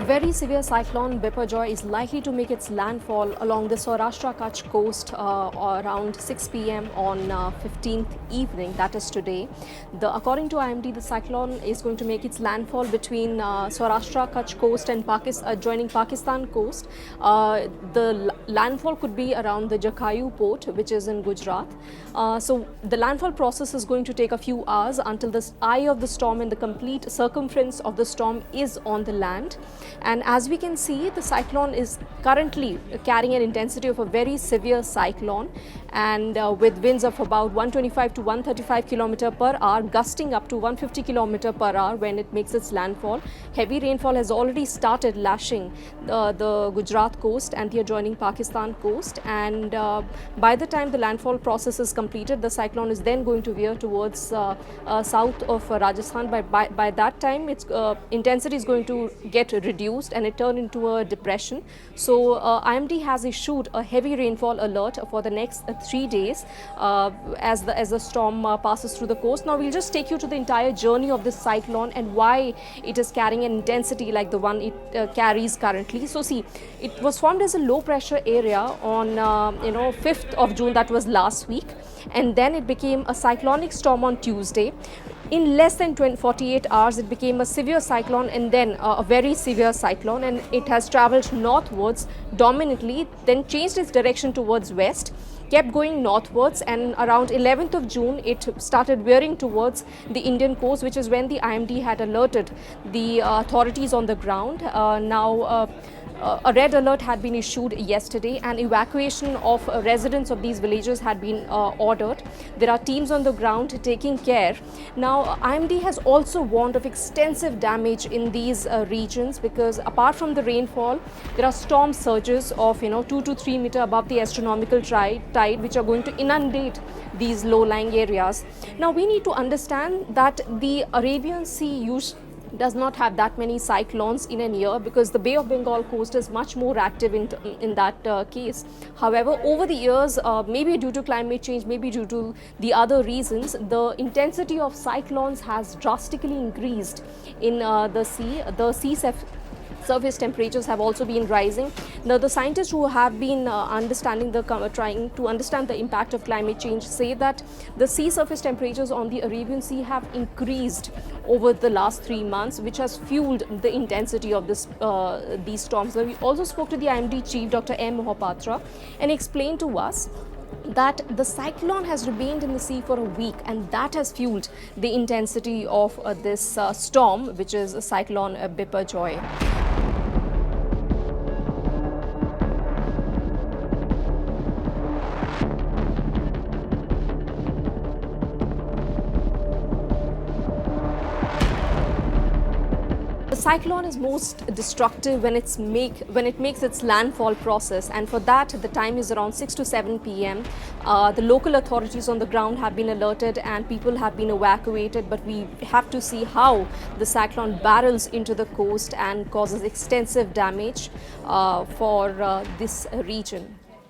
very severe cyclone Biporjoy is likely to make its landfall along the Saurashtra Kutch coast around 6 p.m. on 15th evening, that is today. According to IMD, the cyclone is going to make its landfall between Saurashtra Kutch coast and adjoining Pakistan coast. The landfall could be around the Jakhau Port, which is in Gujarat. So the landfall process is going to take a few hours until the eye of the storm and the complete circumference of the storm is on the land. And as we can see, the cyclone is currently carrying an intensity of a very severe cyclone, and with winds of about 125 to 135 km per hour, gusting up to 150 km per hour when it makes its landfall. Heavy rainfall has already started lashing the Gujarat coast and the adjoining Pakistan coast, and by the time the landfall process is completed, the cyclone is then going to veer towards south of Rajasthan. By that time, its intensity is going to get reduced and it turn into a depression. So IMD has issued a heavy rainfall alert for the next 3 days as the storm passes through the coast. Now we'll just take you to the entire journey of this cyclone and why it is carrying an intensity like the one it carries currently. So see, it was formed as a low pressure area on 5th of June, that was last week, and then it became a cyclonic storm on Tuesday. In less than 48 hours, it became a severe cyclone and then a very severe cyclone, and it has travelled northwards dominantly, then changed its direction towards west, kept going northwards, and around 11th of June it started veering towards the Indian coast, which is when the IMD had alerted the authorities on the ground. A red alert had been issued yesterday, and evacuation of residents of these villages had been ordered. There are teams on the ground taking care. Now, IMD has also warned of extensive damage in these regions, because apart from the rainfall, there are storm surges of 2 to 3 meter above the astronomical tide, which are going to inundate these low-lying areas. Now, we need to understand that the Arabian Sea does not have that many cyclones in a year, because the Bay of Bengal coast is much more active in that case. However, over the years, maybe due to climate change, maybe due to the other reasons, the intensity of cyclones has drastically increased in the sea. The sea surface temperatures have also been rising. Now, the scientists who have been trying to understand the impact of climate change say that the sea surface temperatures on the Arabian Sea have increased over the last 3 months, which has fueled the intensity of these storms. Now, we also spoke to the IMD chief, Dr. M. Mohapatra, and explained to us that the cyclone has remained in the sea for a week, and that has fueled the intensity of this storm, which is Cyclone Biparjoy. The cyclone is most destructive when it makes its landfall process, and for that the time is around 6 to 7 p.m. The local authorities on the ground have been alerted and people have been evacuated, but we have to see how the cyclone barrels into the coast and causes extensive damage for this region.